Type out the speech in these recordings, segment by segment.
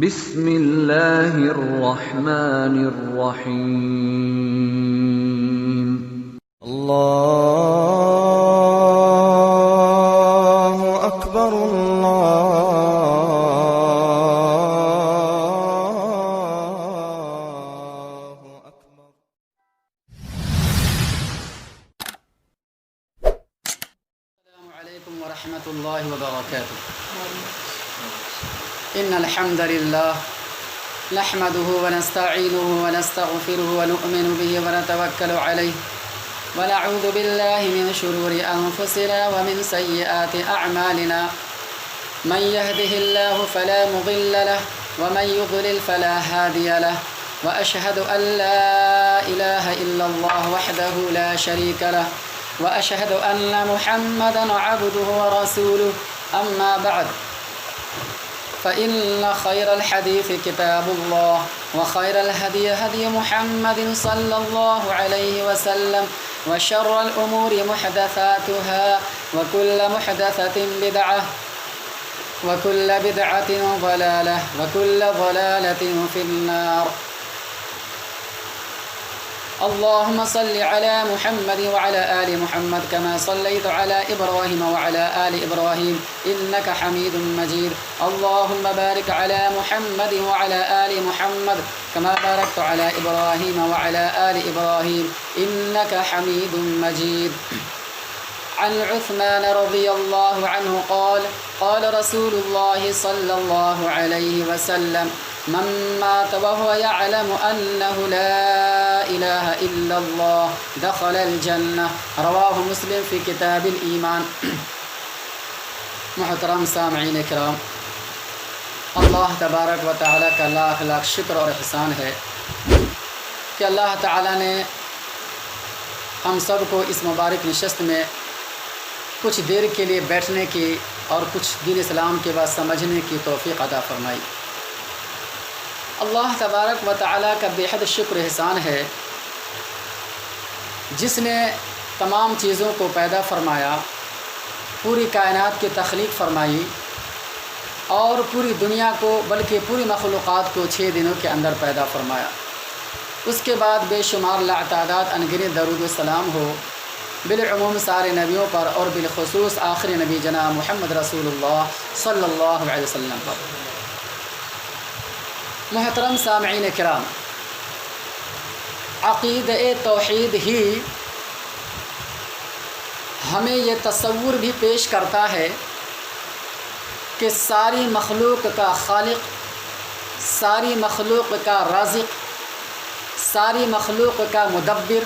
بسم اللہ الرحمن الرحیم۔ اللہ اکبر اللہ اکبر۔ السلام علیکم ورحمۃ اللہ وبرکاتہ۔ ان الحمد للہ نحمده ونستعینه ونستغفره ونؤمن به ونتوکل علیہ ونعوذ باللہ من شرور انفسنا ومن سیئات اعمالنا من يهده الله فلا مضل له ومن يضلل فلا هادي له واشهد ان لا اله الا الله وحده لا شريك له واشهد ان محمدا عبده ورسوله اما بعد فإن خير الحديث كتاب الله وخير الهدي هدي محمد صلى الله عليه وسلم وشر الأمور محدثاتها وكل محدثة بدعة وكل بدعة ضلالة وكل ضلالة في النار۔ اللهم صل على محمد وعلى آل محمد كما صليت على إبراهيم وعلى آل إبراهيم إنك حميد مجيد۔ اللهم بارك على محمد وعلى آل محمد كما باركت على إبراهيم وعلى آل إبراهيم إنك حميد مجيد۔ عن عثمان رضي الله عنه قال قال رسول الله صلى الله عليه وسلم من مات وهو يعلم أنه لا إله إلا الله دخل الجنة۔ رواه مسلم في كتاب الإيمان۔ محترم سامعین کرام، اللہ تبارک و تعالیٰ کا لاکھ لاکھ شکر اور احسان ہے کہ اللہ تعالیٰ نے ہم سب کو اس مبارک نشست میں کچھ دیر کے لیے بیٹھنے کی اور کچھ دین اسلام کے بعد سمجھنے کی توفیق عطا فرمائی۔ اللہ تبارک و تعالیٰ کا بے حد شکر احسان ہے جس نے تمام چیزوں کو پیدا فرمایا، پوری کائنات کی تخلیق فرمائی اور پوری دنیا کو بلکہ پوری مخلوقات کو 6 دنوں کے اندر پیدا فرمایا۔ اس کے بعد بے شمار لاتعداد انگنت درود و سلام ہو بالعموم سارے نبیوں پر اور بالخصوص آخری نبی جناب محمد رسول اللہ صلی اللہ علیہ وسلم پر۔ محترم سامعین کرام، عقیدہ توحید ہی ہمیں یہ تصور بھی پیش کرتا ہے کہ ساری مخلوق کا خالق، ساری مخلوق کا رازق، ساری مخلوق کا مدبر،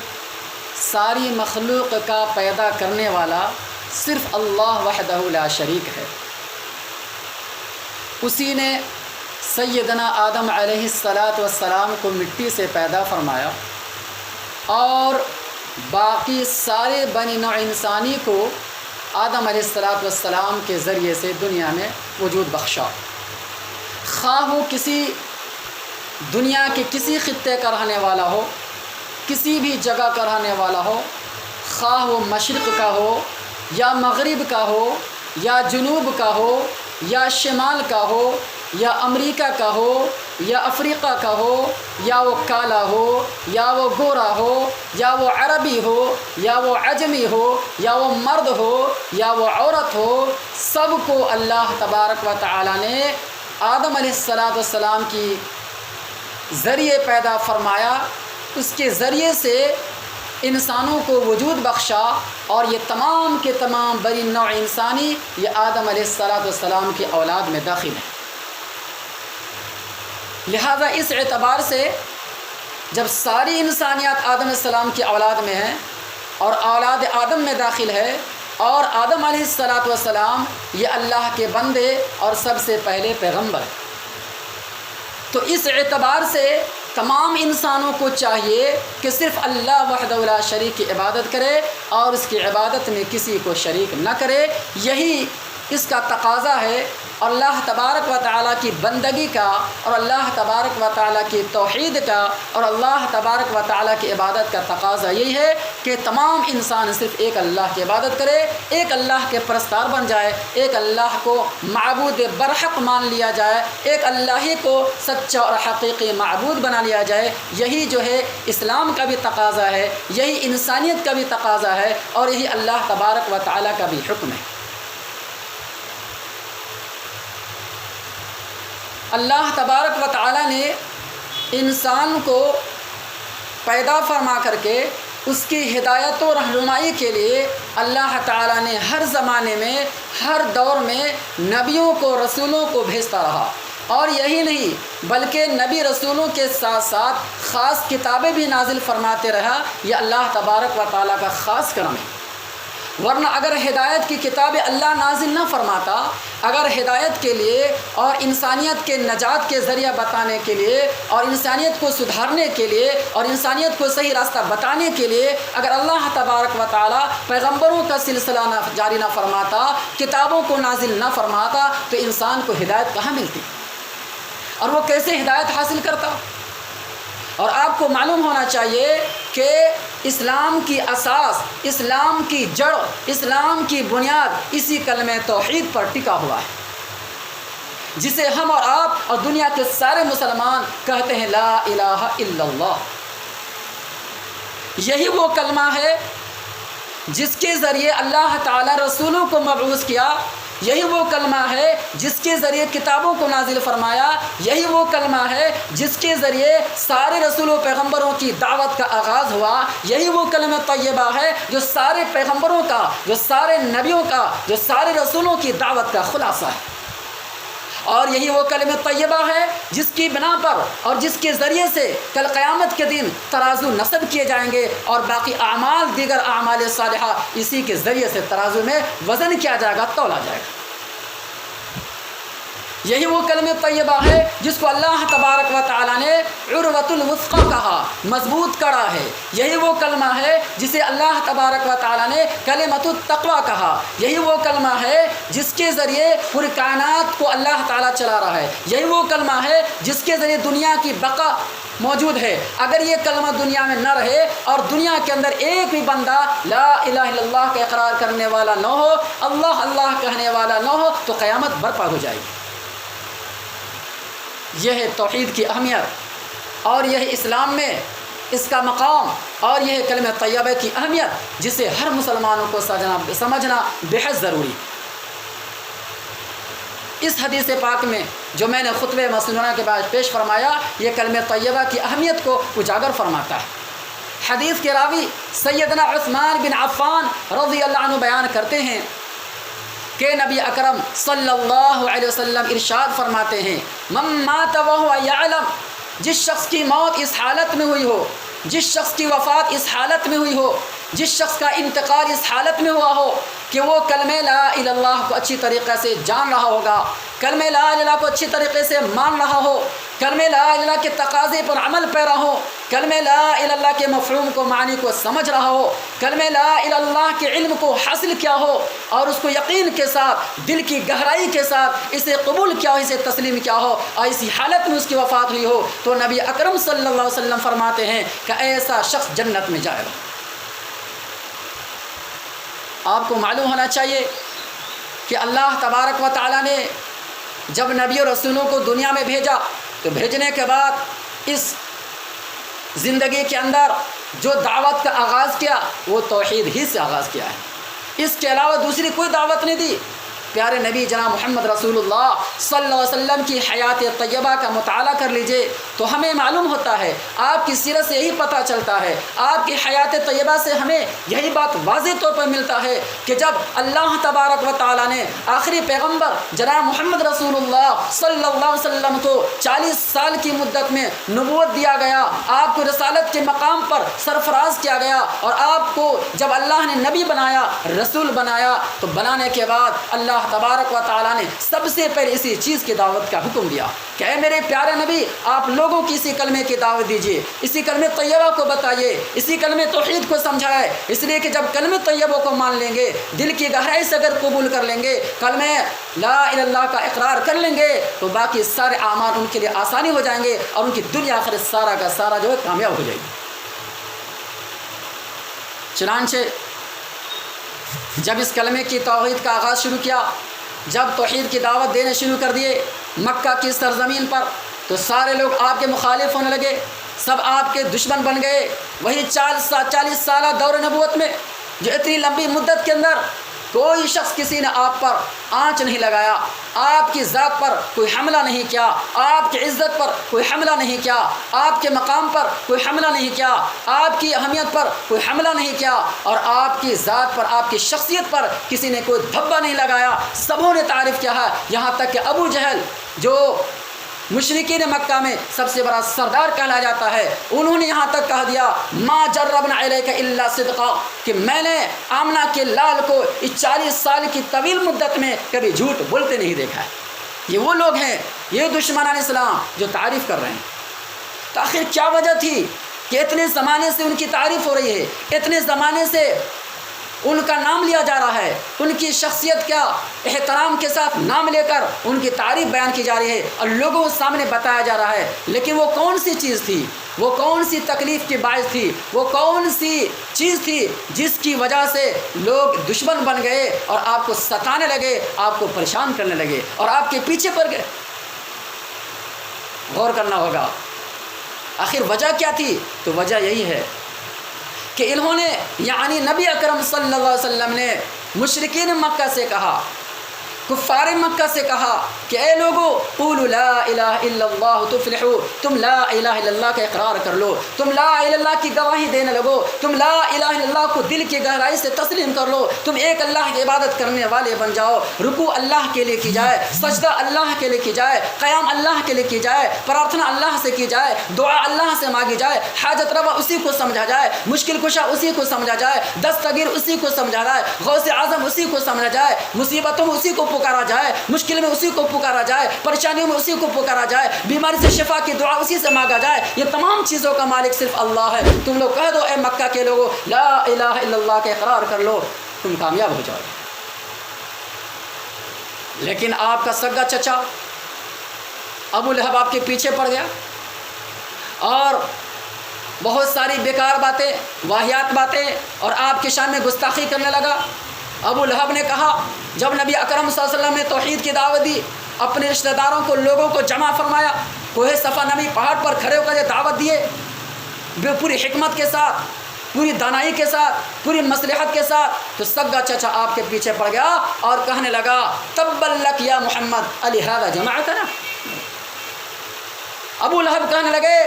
ساری مخلوق کا پیدا کرنے والا صرف اللہ وحدہ لا شریک ہے۔ اسی نے سیدنا آدم علیہ السلام کو مٹی سے پیدا فرمایا اور باقی سارے بنی نوع انسانی کو آدم علیہ السلام کے ذریعے سے دنیا میں وجود بخشا۔ خواہ وہ کسی دنیا کے کسی خطے کا رہنے والا ہو، کسی بھی جگہ کا رہنے والا ہو، خواہ وہ مشرق کا ہو یا مغرب کا ہو یا جنوب کا ہو یا شمال کا ہو یا امریکہ کا ہو یا افریقہ کا ہو یا وہ کالا ہو یا وہ گورا ہو یا وہ عربی ہو یا وہ عجمی ہو یا وہ مرد ہو یا وہ عورت ہو، سب کو اللہ تبارک و تعالیٰ نے آدم علیہ السلام کی ذریعے پیدا فرمایا، اس کے ذریعے سے انسانوں کو وجود بخشا اور یہ تمام کے تمام بنی نوع انسانی یہ آدم علیہ السلام کی اولاد میں داخل ہیں۔ لہذا اس اعتبار سے جب ساری انسانیات آدم علیہ السلام کی اولاد میں ہیں اور اولاد آدم میں داخل ہے اور آدم علیہ السلام یہ اللہ کے بندے اور سب سے پہلے پیغمبر ہیں، تو اس اعتبار سے تمام انسانوں کو چاہیے کہ صرف اللہ وحدہ لا شریک کی عبادت کرے اور اس کی عبادت میں کسی کو شریک نہ کرے۔ یہی اس کا تقاضا ہے، اور اللہ تبارک و تعالیٰ کی بندگی کا، اور اللہ تبارک و تعالیٰ کی توحید کا، اور اللہ تبارک و تعالیٰ کی عبادت کا تقاضا یہی ہے کہ تمام انسان صرف ایک اللہ کی عبادت کرے، ایک اللہ کے پرستار بن جائے، ایک اللہ کو معبود برحق مان لیا جائے، ایک اللہ ہی کو سچا اور حقیقی معبود بنا لیا جائے۔ یہی جو ہے اسلام کا بھی تقاضا ہے، یہی انسانیت کا بھی تقاضا ہے، اور یہی اللہ تبارک و تعالیٰ کا بھی حکم ہے۔ اللہ تبارک و تعالیٰ نے انسان کو پیدا فرما کر کے اس کی ہدایت و رہنمائی کے لیے اللہ تعالیٰ نے ہر زمانے میں، ہر دور میں نبیوں کو، رسولوں کو بھیجتا رہا، اور یہی نہیں بلکہ نبی رسولوں کے ساتھ ساتھ خاص کتابیں بھی نازل فرماتے رہا۔ یہ اللہ تبارک و تعالیٰ کا خاص کرم ہے، ورنہ اگر ہدایت کی کتابیں اللہ نازل نہ فرماتا، اگر ہدایت کے لیے اور انسانیت کے نجات کے ذریعہ بتانے کے لیے، اور انسانیت کو سدھارنے کے لیے، اور انسانیت کو صحیح راستہ بتانے کے لیے اگر اللہ تبارک و تعالیٰ پیغمبروں کا سلسلہ جاری نہ فرماتا، کتابوں کو نازل نہ فرماتا، تو انسان کو ہدایت کہاں ملتی، اور وہ کیسے ہدایت حاصل کرتا؟ اور آپ کو معلوم ہونا چاہیے کہ اسلام کی اساس، اسلام کی جڑ، اسلام کی بنیاد اسی کلمہ توحید پر ٹکا ہوا ہے، جسے ہم اور آپ اور دنیا کے سارے مسلمان کہتے ہیں لا الہ الا اللہ۔ یہی وہ کلمہ ہے جس کے ذریعے اللہ تعالی رسولوں کو مبعوث کیا، یہی وہ کلمہ ہے جس کے ذریعے کتابوں کو نازل فرمایا، یہی وہ کلمہ ہے جس کے ذریعے سارے رسول و پیغمبروں کی دعوت کا آغاز ہوا، یہی وہ کلمہ طیبہ ہے جو سارے پیغمبروں کا، جو سارے نبیوں کا، جو سارے رسولوں کی دعوت کا خلاصہ ہے، اور یہی وہ کلمہ طیبہ ہے جس کی بنا پر اور جس کے ذریعے سے کل قیامت کے دن ترازو نصب کیے جائیں گے، اور باقی اعمال، دیگر اعمال صالحہ اسی کے ذریعے سے ترازو میں وزن کیا جائے گا، تولا جائے گا۔ یہی وہ کلمہ طیبہ ہے جس کو اللہ تبارک و تعالیٰ نے عروۃ الوثقی کہا، مضبوط کڑا ہے۔ یہی وہ کلمہ ہے جسے اللہ تبارک و تعالیٰ نے کلمۃ التقویٰ کہا۔ یہی وہ کلمہ ہے جس کے ذریعے پوری کائنات کو اللہ تعالیٰ چلا رہا ہے۔ یہی وہ کلمہ ہے جس کے ذریعے دنیا کی بقا موجود ہے۔ اگر یہ کلمہ دنیا میں نہ رہے اور دنیا کے اندر ایک بھی بندہ لا الہ الا اللہ کا اقرار کرنے والا نہ ہو، اللہ اللہ کہنے والا نہ ہو، تو قیامت برپا ہو جائے گی۔ یہ ہے توحید کی اہمیت، اور یہ اسلام میں اس کا مقام، اور یہ کلمہ طیبہ کی اہمیت جسے ہر مسلمانوں کو سمجھنا بےحد ضروری۔ اس حدیث پاک میں جو میں نے خطبہ مسنونہ کے بعد پیش فرمایا، یہ کلمہ طیبہ کی اہمیت کو اجاگر فرماتا ہے۔ حدیث کے راوی سیدنا عثمان بن عفان رضی اللہ عنہ بیان کرتے ہیں کہ نبی اکرم صلی اللہ علیہ وسلم ارشاد فرماتے ہیں، من مات وہو یعلم، جس شخص کی موت اس حالت میں ہوئی ہو، جس شخص کی وفات اس حالت میں ہوئی ہو، جس شخص کا انتقال اس حالت میں ہوا ہو کہ وہ کلمہ لا الہ الا اللہ کو اچھی طریقے سے جان رہا ہوگا، کلمہ لا الہ الا اللہ کو اچھی طریقے سے مان رہا ہو، کلمہ لا الہ الا اللہ کے تقاضے پر عمل پیرا ہو، کلمہ لا الہ الا اللہ کے مفہوم کو، معنی کو سمجھ رہا ہو، کلمہ لا الہ الا اللہ کے علم کو حاصل کیا ہو، اور اس کو یقین کے ساتھ، دل کی گہرائی کے ساتھ اسے قبول کیا ہو، اسے تسلیم کیا ہو، اور اسی حالت میں اس کی وفات ہوئی ہو، تو نبی اکرم صلی اللہ علیہ وسلم فرماتے ہیں کہ ایسا شخص جنت میں جائے گا۔ آپ کو معلوم ہونا چاہیے کہ اللہ تبارک و تعالیٰ نے جب نبی اور رسولوں کو دنیا میں بھیجا، تو بھیجنے کے بعد اس زندگی کے اندر جو دعوت کا آغاز کیا وہ توحید ہی سے آغاز کیا ہے، اس کے علاوہ دوسری کوئی دعوت نہیں دی۔ پیارے نبی جناب محمد رسول اللہ صلی اللہ علیہ وسلم کی حیات طیبہ کا مطالعہ کر لیجئے تو ہمیں معلوم ہوتا ہے، آپ کی سیرت سے یہی پتہ چلتا ہے، آپ کی حیات طیبہ سے ہمیں یہی بات واضح طور پر ملتا ہے کہ جب اللہ تبارک و تعالیٰ نے آخری پیغمبر جناب محمد رسول اللہ صلی اللہ علیہ وسلم کو 40 سال کی مدت میں نبوت دیا گیا، آپ کو رسالت کے مقام پر سرفراز کیا گیا، اور آپ کو جب اللہ نے نبی بنایا، رسول بنایا، تو بنانے کے بعد اللہ تبارک و تعالیٰ نے سب سے پہلے اسی چیز کی دعوت کا حکم دیا کہ اے میرے پیارے نبی، آپ لوگ لوگوں کی اسی کلمے کی دعوت دیجیے، اسی کلمے طیبہ کو بتائیے، اسی کلمے توحید کو سمجھائے، اس لیے کہ جب کلمے طیبوں کو مان لیں گے، دل کی گہرائی سے اگر قبول کر لیں گے، کلمے لا الہ الا اللہ کا اقرار کر لیں گے، تو باقی سارے اعمال ان کے لیے آسانی ہو جائیں گے اور ان کی دنیا آخرت سارا کا سارا جو ہے کامیاب ہو جائے گی۔ چنانچہ جب اس کلمے کی توحید کا آغاز شروع کیا، جب توحید کی دعوت دینے شروع کر دیے مکہ کی سرزمین پر، تو سارے لوگ آپ کے مخالف ہونے لگے، سب آپ کے دشمن بن گئے۔ وہی 40 سالہ دور نبوت میں جو اتنی لمبی مدت کے اندر کوئی شخص کسی نے آپ پر آنچ نہیں لگایا، آپ کی ذات پر کوئی حملہ نہیں کیا، آپ کی عزت پر کوئی حملہ نہیں کیا، آپ کے مقام پر کوئی حملہ نہیں کیا، آپ کی اہمیت پر کوئی حملہ نہیں کیا، اور آپ کی ذات پر، آپ کی شخصیت پر کسی نے کوئی دھبا نہیں لگایا، سبوں نے تعریف کیا ہے۔ یہاں تک کہ ابو جہل جو مشرکین مکہ میں سب سے بڑا سردار کہلایا جاتا ہے، انہوں نے یہاں تک کہہ دیا ما جربنا علیک الا صدقا، کہ میں نے آمنہ کے لال کو اس 40 سال کی طویل مدت میں کبھی جھوٹ بولتے نہیں دیکھا ہے۔ یہ وہ لوگ ہیں، یہ دشمنان اسلام جو تعریف کر رہے ہیں۔ تو آخر کیا وجہ تھی کہ اتنے زمانے سے ان کی تعریف ہو رہی ہے، اتنے زمانے سے ان کا نام لیا جا رہا ہے، ان کی شخصیت کا احترام کے ساتھ نام لے کر ان کی تعریف بیان کی جا رہی ہے اور لوگوں کے سامنے بتایا جا رہا ہے، لیکن وہ کون سی چیز تھی، وہ کون سی تکلیف کی باعث تھی، وہ کون سی چیز تھی جس کی وجہ سے لوگ دشمن بن گئے اور آپ کو ستانے لگے، آپ کو پریشان کرنے لگے اور آپ کے پیچھے پڑ گئے؟ غور کرنا ہوگا آخر وجہ کیا تھی۔ تو وجہ یہی ہے کہ انہوں نے، یعنی نبی اکرم صلی اللہ علیہ وسلم نے مشرکین مکہ سے کہا، کفار مکہ سے کہا کہ اے لوگو قولوا لا الہ الا اللہ تفلحوا، تم لا الہ الا اللہ کا اقرار کر لو، تم لا الہ الا اللہ کی گواہی دینے لگو، تم لا الہ الا اللہ کو دل کی گہرائی سے تسلیم کر لو، تم ایک اللہ کی عبادت کرنے والے بن جاؤ، رکوع اللہ کے لیے کی جائے، سجدہ اللہ کے لیے کی جائے، قیام اللہ کے لیے کی جائے، پرارتھنا اللہ سے کی جائے، دعا اللہ سے مانگی جائے، حاجت روا اسی کو سمجھا جائے، مشکل کشا اسی کو سمجھا جائے، دستگیر اسی کو سمجھا جائے، غوث اعظم اسی کو سمجھا جائے، مصیبتوں میں اسی کو پکارا جائے، مشکل میں اسی کو پکارا جائے، پریشانیوں میں اسی کو پکارا جائے، بیماری سے شفا کی دعا اسی سے مانگا جائے۔ یہ تمام چیزوں کا مالک صرف اللہ ہے۔ تم لوگ کہہ دو اے مکہ کے لوگوں لا الہ الا اللہ کا اقرار کر لو، تم کامیاب ہو جاؤ۔ لیکن آپ کا سگا چچا ابو لہب آپ کے پیچھے پڑ گیا اور بہت ساری بیکار باتیں، واہیات باتیں اور آپ کی شان میں گستاخی کرنے لگا۔ ابو لہب نے کہا، جب نبی اکرم صلی اللہ علیہ وسلم نے توحید کی دعوت دی، اپنے رشتہ داروں کو، لوگوں کو جمع فرمایا، کوہ صفا نمی پہاڑ پر کھڑے ہو کر یہ دعوت دیے، پوری حکمت کے ساتھ، پوری دانائی کے ساتھ، پوری مصلحت کے ساتھ، تو سگا چچا آپ کے پیچھے پڑ گیا اور کہنے لگا تبا لک یا محمد الہذا جمعتنا۔ ابو لہب کہنے لگے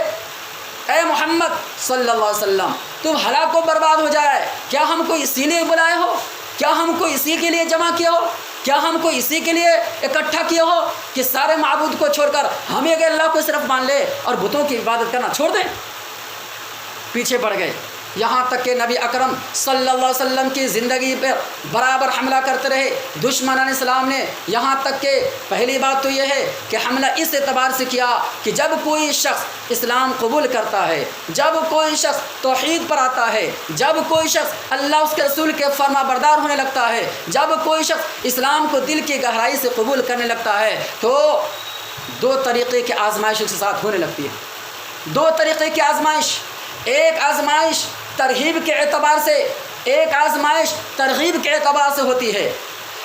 اے محمد صلی اللہ علیہ وسلم، تم ہلاک و برباد ہو جائے، کیا ہم کو اسی لیے بلائے ہو؟ کیا ہم کو اسی کے لیے جمع کیا ہو؟ کیا ہم کو اسی کے لیے اکٹھا کیا ہو کہ سارے معبود کو چھوڑ کر ہمیں اگر اللہ کو صرف مان لے اور بتوں کی عبادت کرنا چھوڑ دیں؟ پیچھے پڑ گئے، یہاں تک کہ نبی اکرم صلی اللہ علیہ وسلم کی زندگی پر برابر حملہ کرتے رہے دشمنان اسلام نے۔ یہاں تک کہ پہلی بات تو یہ ہے کہ حملہ اس اعتبار سے کیا کہ جب کوئی شخص اسلام قبول کرتا ہے، جب کوئی شخص توحید پر آتا ہے، جب کوئی شخص اللہ اس کے رسول کے فرما بردار ہونے لگتا ہے، جب کوئی شخص اسلام کو دل کی گہرائی سے قبول کرنے لگتا ہے، تو دو طریقے کی آزمائش اس کے ساتھ ہونے لگتی ہے۔ دو طریقے کی آزمائش، ایک آزمائش ترغیب کے اعتبار سے، ایک آزمائش ترغیب کے اعتبار سے ہوتی ہے،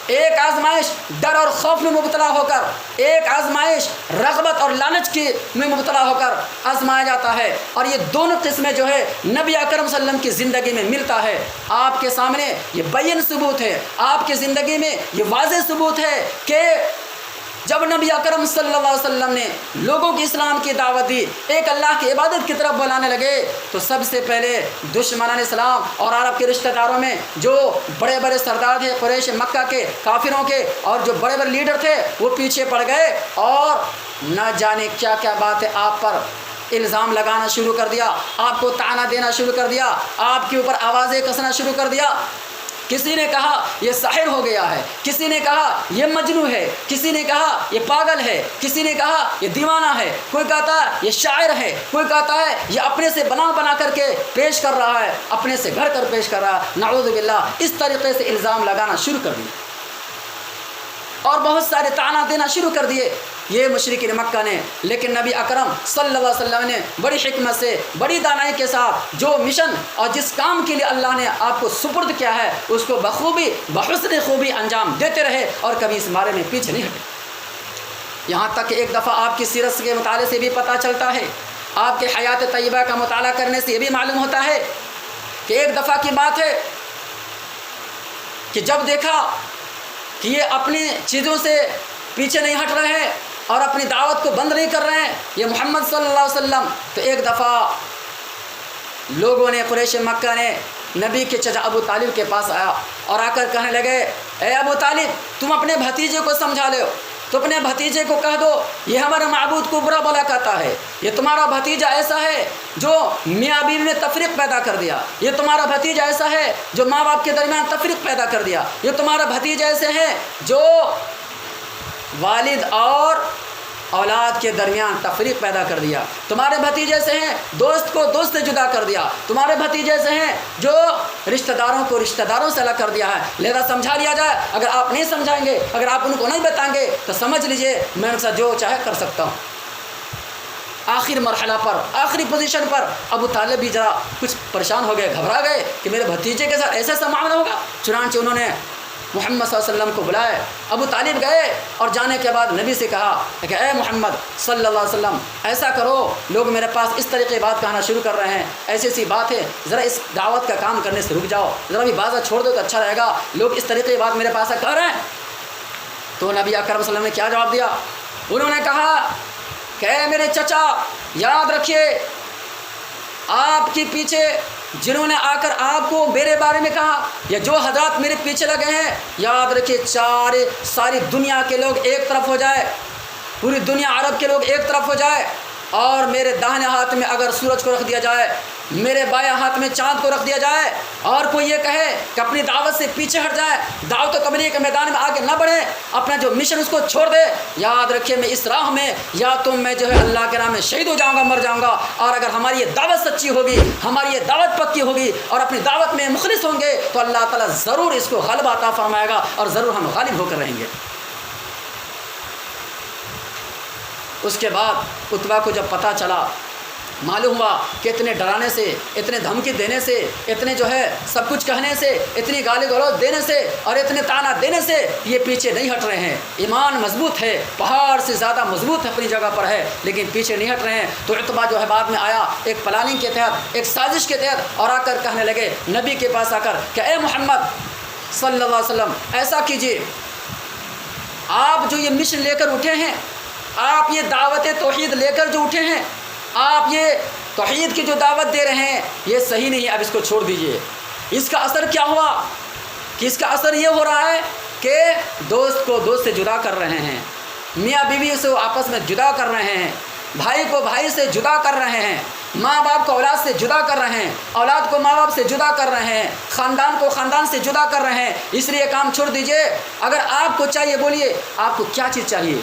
ایک آزمائش ڈر اور خوف میں مبتلا ہو کر، ایک آزمائش رغبت اور لالچ میں مبتلا ہو کر آزمایا جاتا ہے۔ اور یہ دونوں قسمیں جو ہے نبی اکرم صلی اللہ علیہ وسلم کی زندگی میں ملتا ہے۔ آپ کے سامنے یہ بین ثبوت ہے، آپ کی زندگی میں یہ واضح ثبوت ہے کہ جب نبی اکرم صلی اللہ علیہ وسلم نے لوگوں کی اسلام کی دعوت دی، ایک اللہ کی عبادت کی طرف بلانے لگے، تو سب سے پہلے دشمنان اسلام اور عرب کے رشتہ داروں میں جو بڑے بڑے سردار تھے قریش مکہ کے، کافروں کے، اور جو بڑے بڑے لیڈر تھے وہ پیچھے پڑ گئے اور نہ جانے کیا کیا باتیں آپ پر الزام لگانا شروع کر دیا، آپ کو طعنہ دینا شروع کر دیا، آپ کے اوپر آوازیں کسنا شروع کر دیا۔ کسی نے کہا یہ ساحر ہو گیا ہے، کسی نے کہا یہ مجنون ہے، کسی نے کہا یہ پاگل ہے، کسی نے کہا یہ دیوانہ ہے، کوئی کہتا ہے یہ شاعر ہے، کوئی کہتا ہے یہ اپنے سے بنا کر کے پیش کر رہا ہے، اپنے سے گھڑ کر پیش کر رہا ہے، نعوذ باللہ۔ اس طریقے سے الزام لگانا شروع کر دیا اور بہت سارے طعنہ دینا شروع کر دیے یہ مشرکین مکہ نے۔ لیکن نبی اکرم صلی اللہ علیہ وسلم نے بڑی حکمت سے، بڑی دانائی کے ساتھ جو مشن اور جس کام کے لیے اللہ نے آپ کو سپرد کیا ہے اس کو بخوبی، بحسن خوبی انجام دیتے رہے اور کبھی اس بارے میں پیچھے نہیں ہٹے۔ یہاں تک کہ ایک دفعہ آپ کی سیرت کے مطالعے سے بھی پتہ چلتا ہے، آپ کے حیات طیبہ کا مطالعہ کرنے سے یہ بھی معلوم ہوتا ہے کہ ایک دفعہ کی بات ہے کہ جب دیکھا کہ یہ اپنی چیزوں سے پیچھے نہیں ہٹ رہے ہیں اور اپنی دعوت کو بند نہیں کر رہے ہیں یہ محمد صلی اللہ علیہ وسلم، تو ایک دفعہ لوگوں نے، قریش مکہ نے نبی کے چچا ابو طالب کے پاس آیا اور آ کر کہنے لگے اے ابو طالب تم اپنے بھتیجے کو سمجھا لو، تو اپنے بھتیجے کو کہہ دو یہ ہمارے معبود کو برا بھلا کہتا ہے، یہ تمہارا بھتیجا ایسا ہے جو میاں بیوی میں تفریق پیدا کر دیا، یہ تمہارا بھتیجا ایسا ہے جو ماں باپ کے درمیان تفریق پیدا کر دیا، یہ تمہارا بھتیجا ایسے ہے جو والد اور اولاد کے درمیان تفریق پیدا کر دیا، تمہارے بھتیجے سے ہیں دوست کو دوست سے جدا کر دیا، تمہارے بھتیجے سے ہیں جو رشتہ داروں کو رشتہ داروں سے الگ کر دیا ہے، لہذا سمجھا لیا جائے۔ اگر آپ نہیں سمجھائیں گے، اگر آپ ان کو نہیں بتائیں گے تو سمجھ لیجئے میں ان سے جو چاہے کر سکتا ہوں۔ آخر مرحلہ پر، آخری پوزیشن پر ابو طالب بھی ذرا کچھ پریشان ہو گئے، گھبرا گئے کہ میرے بھتیجے کے ساتھ ایسا معاملہ ہوگا۔ چنانچہ انہوں نے محمد صلی اللہ علیہ وسلم کو بلائے، ابو طالب گئے اور جانے کے بعد نبی سے کہا کہ اے محمد صلی اللہ علیہ وسلم ایسا کرو، لوگ میرے پاس اس طریقے بات کہنا شروع کر رہے ہیں، ایسی ایسی بات ہے، ذرا اس دعوت کا کام کرنے سے رک جاؤ، ذرا بھی بازار چھوڑ دو تو اچھا رہے گا، لوگ اس طریقے بات میرے پاس کر رہے ہیں۔ تو نبی اکرم صلی اللہ علیہ وسلم نے کیا جواب دیا؟ انہوں نے کہا کہ اے میرے چچا یاد رکھیے آپ کے پیچھے جنہوں نے آ کر آپ کو میرے بارے میں کہا یا جو حضرات میرے پیچھے لگے ہیں، یاد رکھیے ساری دنیا کے لوگ ایک طرف ہو جائے، پوری دنیا عرب کے لوگ ایک طرف ہو جائے اور میرے داہنے ہاتھ میں اگر سورج کو رکھ دیا جائے، میرے بائیں ہاتھ میں چاند کو رکھ دیا جائے اور کوئی یہ کہے کہ اپنی دعوت سے پیچھے ہٹ جائے، دعوت و تبلیغ کے میدان میں آگے نہ بڑھے، اپنا جو مشن اس کو چھوڑ دے، یاد رکھیے میں اس راہ میں یا تو میں جو ہے اللہ کے نام میں شہید ہو جاؤں گا، مر جاؤں گا، اور اگر ہماری یہ دعوت سچی ہوگی، ہماری یہ دعوت پکی ہوگی اور اپنی دعوت میں مخلص ہوں گے تو اللہ تعالیٰ ضرور اس کو غلبہ عطا فرمائے گا اور ضرور ہم غالب ہو کر رہیں گے۔ اس کے بعد عتبہ کو جب پتہ چلا، معلوم ہوا کہ اتنے ڈرانے سے، اتنے دھمکی دینے سے، اتنے جو ہے سب کچھ کہنے سے، اتنی گالی گلوچ دینے سے اور اتنے طعنہ دینے سے یہ پیچھے نہیں ہٹ رہے ہیں، ایمان مضبوط ہے، پہاڑ سے زیادہ مضبوط اپنی جگہ پر ہے لیکن پیچھے نہیں ہٹ رہے ہیں۔ تو عتبہ جو ہے بعد میں آیا ایک پلاننگ کے تحت، ایک سازش کے تحت، اور آ کر کہنے لگے نبی کے پاس آ کر کہ اے محمد صلی اللہ علیہ وسلم ایسا کیجیے، آپ جو یہ مشن لے کر اٹھے ہیں، آپ یہ دعوت توحید لے کر جو اٹھے ہیں، آپ یہ توحید کی جو دعوت دے رہے ہیں یہ صحیح نہیں ہے، اب اس کو چھوڑ دیجئے۔ اس کا اثر کیا ہوا کہ اس کا اثر یہ ہو رہا ہے کہ دوست کو دوست سے جدا کر رہے ہیں، میاں بیوی سے آپس میں جدا کر رہے ہیں، بھائی کو بھائی سے جدا کر رہے ہیں، ماں باپ کو اولاد سے جدا کر رہے ہیں، اولاد کو ماں باپ سے جدا کر رہے ہیں، خاندان کو خاندان سے جدا کر رہے ہیں۔ اس لیے کام چھوڑ دیجئے۔ اگر آپ کو چاہیے بولیے آپ کو کیا چیز چاہیے،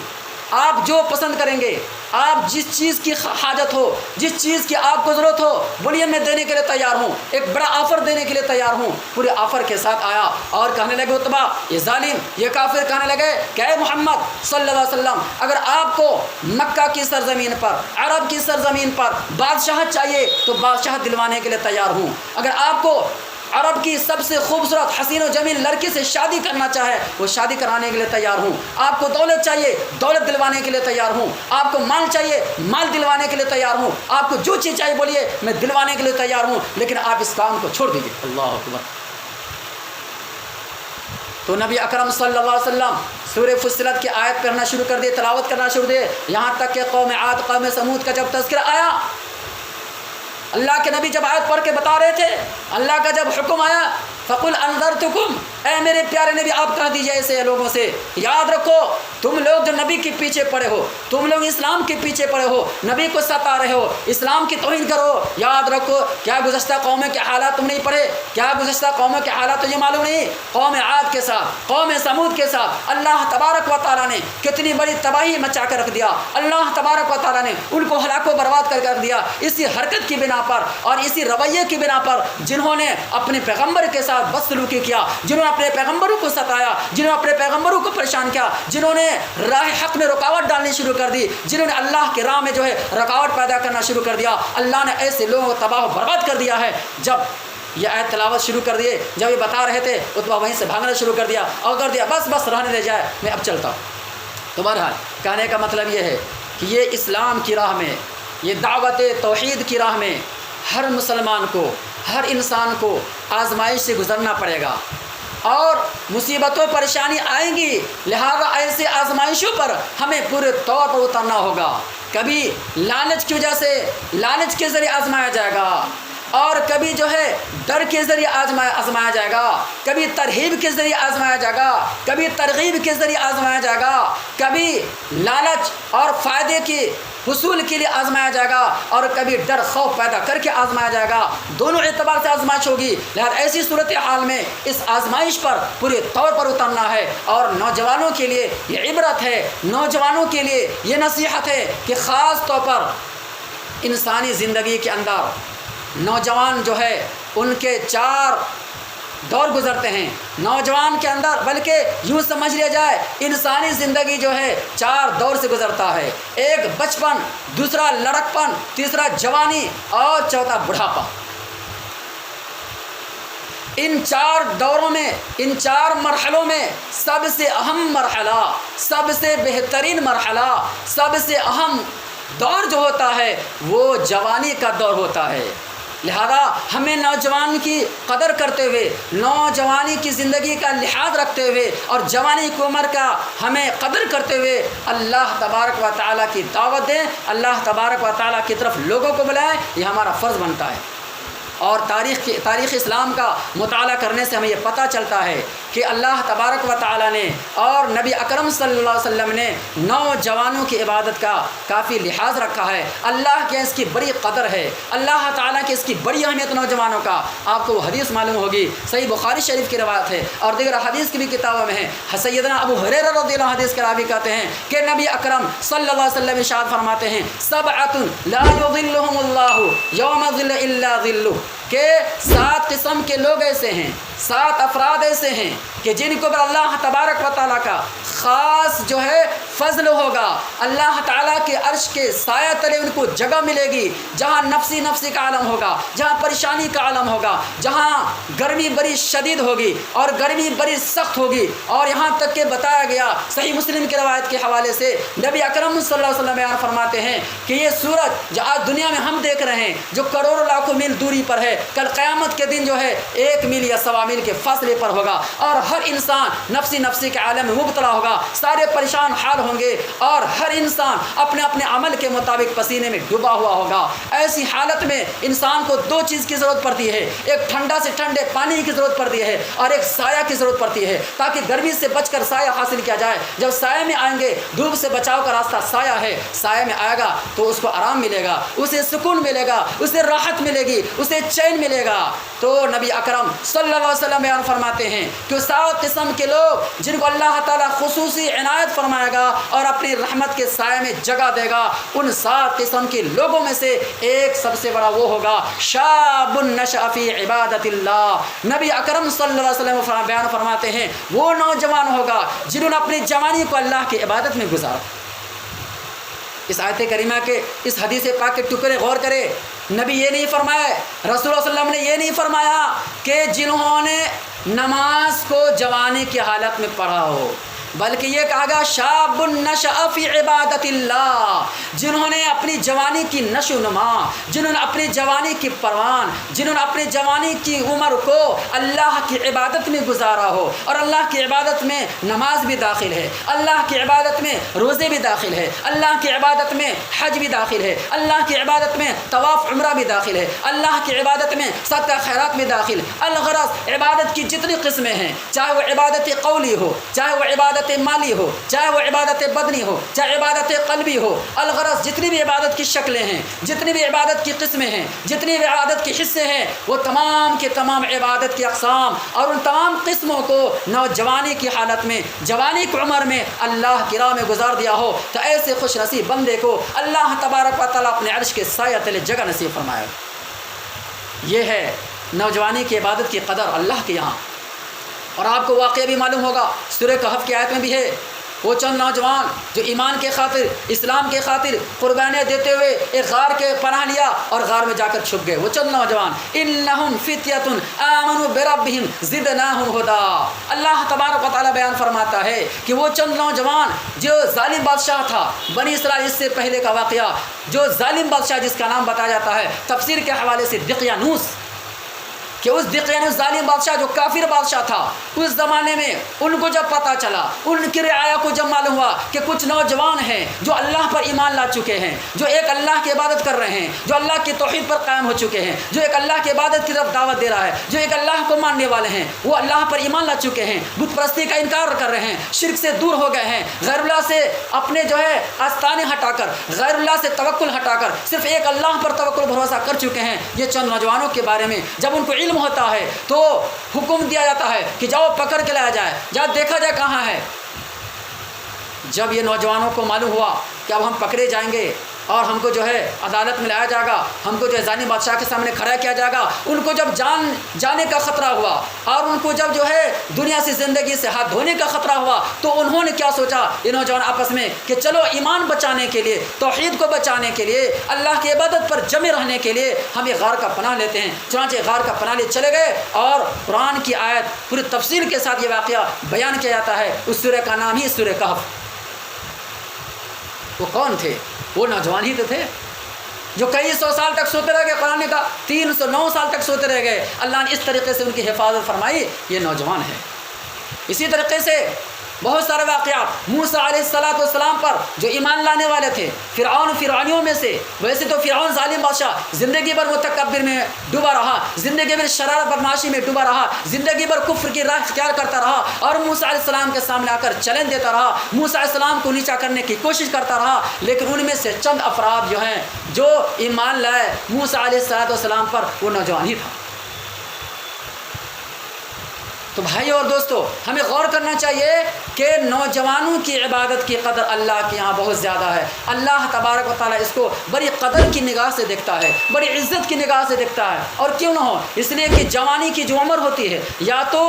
آپ جو پسند کریں گے، آپ جس چیز کی حاجت ہو، جس چیز کی آپ کو ضرورت ہو، بولیے میں دینے کے لیے تیار ہوں، ایک بڑا آفر دینے کے لیے تیار ہوں۔ پورے آفر کے ساتھ آیا اور کہنے لگے عتبہ یہ ظالم، یہ کافر، کہنے لگے کہ اے محمد صلی اللہ علیہ وسلم اگر آپ کو مکہ کی سرزمین پر، عرب کی سرزمین پر بادشاہت چاہیے تو بادشاہت دلوانے کے لیے تیار ہوں، اگر آپ کو عرب کی سب سے خوبصورت حسین و جمیل لڑکی سے شادی کرنا چاہے وہ شادی کرانے کے لیے تیار ہوں، آپ کو دولت چاہیے دولت دلوانے کے لیے تیار ہوں، آپ کو مال چاہیے مال دلوانے کے لیے تیار ہوں، آپ کو جو چیز چاہیے بولیے میں دلوانے کے لیے تیار ہوں، لیکن آپ اس کام کو چھوڑ دیجیے۔ اللہ اکبر۔ تو نبی اکرم صلی اللہ علیہ وسلم سورہ فصلت کی آیت پڑھنا شروع کر دیے، تلاوت کرنا شروع دیے، یہاں تک کہ قوم عاد قوم سمود کا جب تذکرہ آیا، اللہ کے نبی جب آیت پڑھ کے بتا رہے تھے، اللہ کا جب حکم آیا فَقُلْ أَنذَرْتُكُمْ اے میرے پیارے نبی آپ کہہ دیجئے ایسے لوگوں سے یاد رکھو تم لوگ جو نبی کے پیچھے پڑے ہو، تم لوگ اسلام کے پیچھے پڑے ہو، نبی کو ستا رہے ہو، اسلام کی توہین کرو، یاد رکھو کیا گزشتہ قوموں کے حالات تم نہیں پڑھے؟ کیا گزشتہ قوموں کے حالات تجھے معلوم نہیں؟ قوم عاد کے ساتھ، قوم سمود کے ساتھ اللہ تبارک و تعالیٰ نے کتنی بڑی تباہی مچا کر رکھ دیا، اللہ تبارک و تعالیٰ نے ان کو ہلاک و برباد کر کے رکھ دیا اسی حرکت کی بنا پر اور اسی رویے کی بنا پر جنہوں نے اپنے پیغمبر کے ساتھ بدسلوکی کیا، جنہوں نے اپنے پیغمبروں کو ستایا، جنہوں نے اپنے پیغمبروں کو پریشان کیا، جنہوں نے راہ حق میں رکاوٹ ڈالنی شروع کر دی، جنہوں نے اللہ کے راہ میں جو ہے رکاوٹ پیدا کرنا شروع کر دیا، اللہ نے ایسے لوگوں کو تباہ و برباد کر دیا ہے۔ جب یہ آیت تلاوت شروع کر دیے، جب یہ بتا رہے تھے اتبا وہیں سے بھاگنا شروع کر دیا اور کر دیا بس رہنے دے جائے میں اب چلتا ہوں۔ تو بہرحال کہنے کا مطلب یہ ہے کہ یہ اسلام کی راہ میں، یہ دعوت توحید کی راہ میں ہر مسلمان کو، ہر انسان کو آزمائش سے گزرنا پڑے گا اور مصیبتوں پریشانی آئیں گی، لہذا ایسے آزمائشوں پر ہمیں پورے طور پر اترنا ہوگا۔ کبھی لالچ کی وجہ سے لالچ کے ذریعے آزمایا جائے گا اور کبھی جو ہے ڈر کے ذریعے آزمایا جائے گا، کبھی ترہیب کے ذریعے آزمایا جائے گا، کبھی ترغیب کے ذریعے آزمایا جائے گا، کبھی لالچ اور فائدے کی حصول کے لیے آزمایا جائے گا اور کبھی ڈر خوف پیدا کر کے آزمایا جائے گا۔ دونوں اعتبار سے آزمائش ہوگی، لہذا ایسی صورتحال میں اس آزمائش پر پورے طور پر اترنا ہے۔ اور نوجوانوں کے لیے یہ عبرت ہے، نوجوانوں کے لیے یہ نصیحت ہے کہ خاص طور پر انسانی زندگی کے اندر نوجوان جو ہے ان کے 4 دور گزرتے ہیں۔ نوجوان کے اندر بلکہ یوں سمجھ لیا جائے انسانی زندگی جو ہے 4 دور سے گزرتا ہے، ایک بچپن، دوسرا لڑکپن، تیسرا جوانی اور چوتھا بڑھاپا۔ ان 4 دوروں میں، ان 4 مرحلوں میں سب سے اہم مرحلہ، سب سے بہترین مرحلہ، سب سے اہم دور جو ہوتا ہے وہ جوانی کا دور ہوتا ہے۔ لہذا ہمیں نوجوان کی قدر کرتے ہوئے، نوجوانی کی زندگی کا لحاظ رکھتے ہوئے اور جوانی کی عمر کا ہمیں قدر کرتے ہوئے اللہ تبارک و تعالیٰ کی دعوت دیں، اللہ تبارک و تعالیٰ کی طرف لوگوں کو بلائیں، یہ ہمارا فرض بنتا ہے۔ اور تاریخ اسلام کا مطالعہ کرنے سے ہمیں یہ پتہ چلتا ہے کہ اللہ تبارک و تعالیٰ نے اور نبی اکرم صلی اللہ علیہ وسلم نے نوجوانوں کی عبادت کا کافی لحاظ رکھا ہے۔ اللہ کے اس کی بڑی قدر ہے، اللہ تعالیٰ کی اس کی بڑی اہمیت نوجوانوں کا۔ آپ کو وہ حدیث معلوم ہوگی، صحیح بخاری شریف کی روایت ہے اور دیگر حدیث کی بھی کتابوں میں ہے۔ سیدنا ابو ہریرہ رضی اللہ عنہ حدیث کے راوی کہتے ہیں کہ نبی اکرم صلی اللہ علیہ وسلم ارشاد فرماتے ہیں سبعۃ لا یظلهم اللہ یوم ظل الا ظلہ، کہ 7 قسم کے لوگ ایسے ہیں، 7 افراد ایسے ہیں کہ جن کو اللہ تبارک و تعالیٰ کا خاص جو ہے فضل ہوگا، اللہ تعالیٰ کے عرش کے سایہ تلے ان کو جگہ ملے گی جہاں نفسی کا عالم ہوگا، جہاں پریشانی کا عالم ہوگا، جہاں گرمی بڑی شدید ہوگی اور گرمی بڑی سخت ہوگی۔ اور یہاں تک کہ بتایا گیا صحیح مسلم کی روایت کے حوالے سے نبی اکرم صلی اللہ علیہ وسلم بیان فرماتے ہیں کہ یہ سورج جو آج دنیا میں ہم دیکھ رہے ہیں جو کروڑوں لاکھوں میل دوری پر ہے، کل قیامت کے دن جو ہے 1 میل یا 1.25 میل کے فاصلے پر ہوگا اور ہر انسان نفسی کے عالم میں مبتلا ہوگا، سارے پریشان حال ہوں گے اور ہر انسان اپنے اپنے عمل کے مطابق پسینے میں ڈوبا ہوا ہوگا۔ ایسی حالت میں انسان کو 2 چیز کی ضرورت پڑتی ہے، ایک ٹھنڈا سے ٹھنڈے پانی کی ضرورت پڑتی ہے اور ایک سایہ کی ضرورت پڑتی ہے تاکہ گرمی سے بچ کر سایہ حاصل کیا جائے۔ جب سایہ میں آئیں گے، دھوپ سے بچاؤ کا راستہ سایہ ہے، سایہ میں آئے گا تو اس کو آرام ملے گا، اسے سکون ملے گا، اسے راحت ملے گی، اسے چین ملے گا۔ تو نبی اکرم صلی اللہ علیہ وسلم بیان فرماتے ہیں کہ 7 قسم کے لوگ جن کو اللہ تعالیٰ خصوصی عنایت فرمائے گا اور اپنی رحمت کے سائے میں جگہ دے گا، ان 7 قسم کے لوگوں میں سے ایک سب سے بڑا وہ ہوگا شاب نشأ فی عبادت اللہ۔ نبی اکرم صلی اللہ علیہ وسلم بیان فرماتے ہیں وہ نوجوان ہوگا جنہوں نے اپنی جوانی کو اللہ کی عبادت میں گزارا۔ اس آیت کریمہ کے اس حدیث پاک کے ٹکڑے غور کرے، نبی یہ نہیں فرمایا، رسول اللہ صلی اللہ علیہ وسلم نے یہ نہیں فرمایا کہ جنہوں نے نماز کو جوانی کی حالت میں پڑھا ہو، بلکہ یہ کہا گیا شاب نشأ فی عبادت اللہ، جنہوں نے اپنی جوانی کی نشو نما، جنہوں نے اپنی جوانی کی پروان، جنہوں نے اپنی جوانی کی عمر کو اللہ کی عبادت میں گزارا ہو، اور اللہ کی عبادت میں نماز بھی داخل ہے، اللہ کی عبادت میں روزے بھی داخل ہے، اللہ کی عبادت میں حج بھی داخل ہے، اللہ کی عبادت میں طواف عمرہ بھی داخل ہے، اللہ کی عبادت میں صدقہ خیرات بھی داخل۔ الغرض عبادت کی جتنی قسمیں ہیں، چاہے وہ عبادت قولی ہو، چاہے وہ عبادت مالی ہو، چاہے وہ عبادت بدنی ہو، چاہے عبادت قلبی ہو، الغرض جتنی بھی عبادت کی شکلیں ہیں، جتنی بھی عبادت کی قسمیں ہیں، جتنی بھی عبادت کے حصے ہیں، وہ تمام کے تمام عبادت کی اقسام اور ان تمام قسموں کو نوجوانی کی حالت میں، جوانی کی عمر میں اللہ کی راہ میں گزار دیا ہو تو ایسے خوش نصیب بندے کو اللہ تبارک و تعالیٰ اپنے عرش کے سایہ تلے جگہ نصیب فرمائے۔ یہ ہے نوجوانی کی عبادت کی قدر اللہ کے یہاں۔ اور آپ کو واقعہ بھی معلوم ہوگا، سورہ کہف کی آیت میں بھی ہے، وہ چند نوجوان جو ایمان کے خاطر، اسلام کے خاطر قربانیاں دیتے ہوئے ایک غار کے پناہ لیا اور غار میں جا کر چھپ گئے۔ وہ چند نوجوان انہم فتیۃ آمنوا بربہم زدناہم ہدی، اللہ تبارک و تعالیٰ بیان فرماتا ہے کہ وہ چند نوجوان جو ظالم بادشاہ تھا بنی اسرائیل، اس سے پہلے کا واقعہ، جو ظالم بادشاہ جس کا نام بتایا جاتا ہے تفسیر کے حوالے سے دقیانوس، کہ اس دقیانوس ظالم بادشاہ جو کافر بادشاہ تھا، اس زمانے میں ان کو جب پتہ چلا، ان کی رعایا کو جب معلوم ہوا کہ کچھ نوجوان ہیں جو اللہ پر ایمان لا چکے ہیں، جو ایک اللہ کی عبادت کر رہے ہیں، جو اللہ کی توحید پر قائم ہو چکے ہیں، جو ایک اللہ کی عبادت کی طرف دعوت دے رہا ہے، جو ایک اللہ کو ماننے والے ہیں، وہ اللہ پر ایمان لا چکے ہیں، بت پرستی کا انکار کر رہے ہیں، شرک سے دور ہو گئے ہیں، غیر اللہ سے اپنے جو ہے آستانے ہٹا کر، غیر اللہ سے توکل ہٹا کر صرف ایک اللہ پر توکل بھروسہ کر چکے ہیں۔ یہ چند نوجوانوں کے بارے میں جب ان کو علم ہوتا ہے تو حکم دیا جاتا ہے کہ جاؤ پکڑ کے لایا جائے، جاؤ دیکھا جائے کہاں ہے۔ جب یہ نوجوانوں کو معلوم ہوا کہ اب ہم پکڑے جائیں گے اور ہم کو جو ہے عدالت میں لایا جائے گا، ہم کو جو ہے ظالم بادشاہ کے سامنے کھڑا کیا جائے گا، ان کو جب جان جانے کا خطرہ ہوا اور ان کو جب جو ہے دنیا سے زندگی سے ہاتھ دھونے کا خطرہ ہوا تو انہوں نے کیا سوچا، یہ نوجوان آپس میں کہ چلو ایمان بچانے کے لیے، توحید کو بچانے کے لیے، اللہ کی عبادت پر جمے رہنے کے لیے ہم یہ غار کا پناہ لیتے ہیں۔ چنانچہ غار کا پناہ لے چلے گئے اور قرآن کی آیت پوری تفصیل کے ساتھ یہ واقعہ بیان کیا جاتا ہے۔ اس سورہ کا نام ہی سورہ کہف۔ وہ کون تھے؟ وہ نوجوان ہی تو تھے جو کئی سو سال تک سوتے رہ گئے، قرآن نے کہا 309 سال تک سوتے رہ گئے، اللہ نے اس طریقے سے ان کی حفاظت فرمائی، یہ نوجوان ہے۔ اسی طریقے سے بہت سارے واقعات موسیٰ علیہ السلام پر جو ایمان لانے والے تھے، فرعونیوں میں سے، ویسے تو فرعون ظالم بادشاہ زندگی بھر متکبر میں ڈوبا رہا، زندگی بھر شرارت بدماشی میں ڈوبا رہا، زندگی بھر کفر کی راہ اختیار کرتا رہا اور موسیٰ علیہ السلام کے سامنے آ کر چیلنج دیتا رہا، موسیٰ علیہ السلام کو نیچا کرنے کی کوشش کرتا رہا، لیکن ان میں سے چند افراد جو ہیں جو ایمان لائے موسیٰ علیہ السلام پر، وہ نوجوان ہی تھا۔ تو بھائیو اور دوستو، ہمیں غور کرنا چاہیے کہ نوجوانوں کی عبادت کی قدر اللہ کے یہاں بہت زیادہ ہے۔ اللہ تبارک و تعالیٰ اس کو بڑی قدر کی نگاہ سے دیکھتا ہے، بڑی عزت کی نگاہ سے دیکھتا ہے۔ اور کیوں نہ ہو، اس لیے کہ جوانی کی جو عمر ہوتی ہے یا تو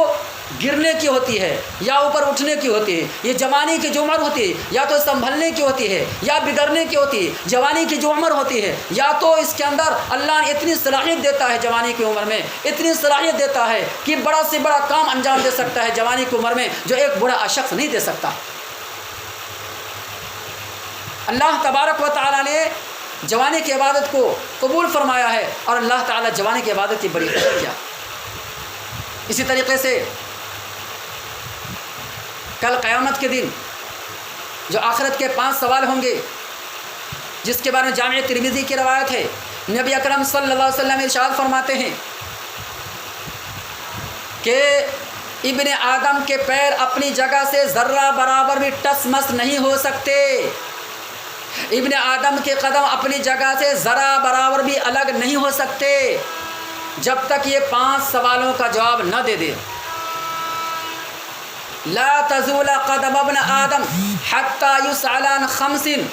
گرنے کی ہوتی ہے یا اوپر اٹھنے کی ہوتی ہے، یہ جوانی کی جو عمر ہوتی ہے یا تو سنبھلنے کی ہوتی ہے یا بگڑنے کی ہوتی ہے۔ جوانی کی جو عمر ہوتی ہے یا تو اس کے اندر اللہ نے اتنی صلاحیت دیتا ہے، جوانی کی عمر میں اتنی صلاحیت دیتا ہے کہ بڑا سے بڑا کام انجام دے سکتا ہے جوانی کی عمر میں، جو ایک بوڑھا شخص نہیں دے سکتا۔ اللہ تبارک و تعالیٰ نے جوانی کی عبادت کو قبول فرمایا ہے اور اللہ تعالیٰ جوانی کی عبادت کی بڑی قدر کیا۔ اسی طریقے سے کل قیامت کے دن جو آخرت کے 5 سوال ہوں گے، جس کے بارے میں جامع ترمذی کی روایت ہے، نبی اکرم صلی اللہ علیہ وسلم ارشاد فرماتے ہیں کہ ابن آدم کے پیر اپنی جگہ سے ذرہ برابر بھی ٹس مس نہیں ہو سکتے، ابن آدم کے قدم اپنی جگہ سے ذرہ برابر بھی الگ نہیں ہو سکتے جب تک یہ 5 سوالوں کا جواب نہ دے دے۔ لا تزول قدم ابن آدم حتی یسأل عن 5،